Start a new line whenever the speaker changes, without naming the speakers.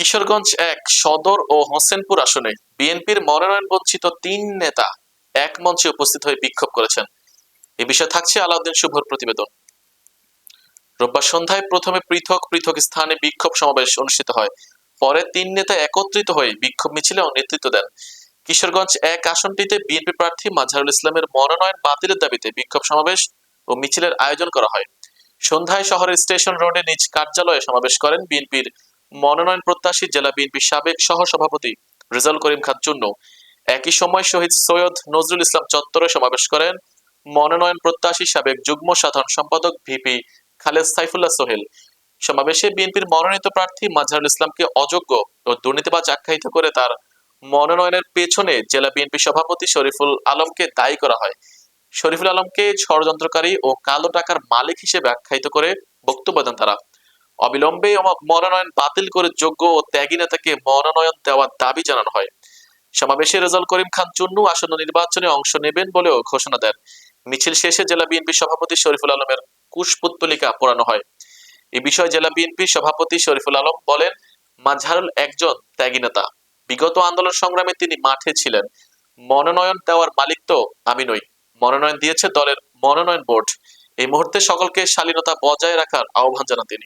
কিশোরগঞ্জ এক সদর ও হোসেনপুর আসনে বিএনপির মনোনয়ন বঞ্চিত ৩ নেতা এক মঞ্চে উপস্থিত হয়ে বিক্ষোভ করেছেন। এ বিষয়ে থাকছে আলাউদ্দিন শুভর প্রতিবেদন। রোববার সন্ধ্যায় প্রথমে পৃথক পৃথক স্থানে বিক্ষোভ সমাবেশ অনুষ্ঠিত হয়। পরে ৩ নেতা একত্রিত হয়ে বিক্ষোভ মিছিলে নেতৃত্ব দেন। কিশোরগঞ্জ এক আসনটিতে বিএনপি প্রার্থী মাজহারুল ইসলামের মনোনয়ন বাতিলের দাবিতে বিক্ষোভ সমাবেশ ও মিছিলের আয়োজন করা হয়। সন্ধ্যায় শহরের স্টেশন রোডে নিজ কার্যালয়ে সমাবেশ করেন বিএনপির মনোনয়ন প্রত্যাশী জেলা বিএনপির সাবেক সহসভাপতি রেজাউল করিম খান চুন্নু। একই সময় শহীদ সৈয়দ নজরুল ইসলাম চত্বরে সমাবেশ করেন মনোনয়ন প্রত্যাশী সাবেক যুগ্ম সাধারণ সম্পাদক ভিপি খালেদ সাইফুল্লাহ সোহেল। সমাবেশে বিএনপির মনোনীত প্রার্থী মাজহারুল ইসলামকে অযোগ্য ও দুর্নীতিবাজ আখ্যায়িত করে তার মনোনয়নের পেছনে জেলা বিএনপি সভাপতি শরীফুল আলমকে দায়ী করা হয়। শরীফুল আলমকে ষড়যন্ত্রকারী ও কালো টাকার মালিক হিসেবে আখ্যায়িত করে বক্তব্য দেন তারা। অবিলম্বে মনোনয়ন বাতিল করে যোগ্য ও ত্যাগী নেতাকে মনোনয়ন দেওয়ার দাবি জানানো হয়। সমাবেশে রেজাউল করিম খান চুন্নু আসন্ন নির্বাচনে অংশ নেবেন বলেও ঘোষণা দেন। মিছিল শেষে জেলা বিএনপি সভাপতি শরীফুল আলমের কুশপুত্তলিকা পোড়ানো হয়। এ বিষয়ে জেলা বিএনপি সভাপতি শরীফুল আলম বলেন, মাজহারুল একজন ত্যাগী নেতা। বিগত আন্দোলন সংগ্রামে তিনি মাঠে ছিলেন। মনোনয়ন দেওয়ার মালিক তো আমি নই, মনোনয়ন দিয়েছে দলের মনোনয়ন বোর্ড। এই মুহূর্তে সকলকে শালীনতা বজায় রাখার আহ্বান জানান তিনি।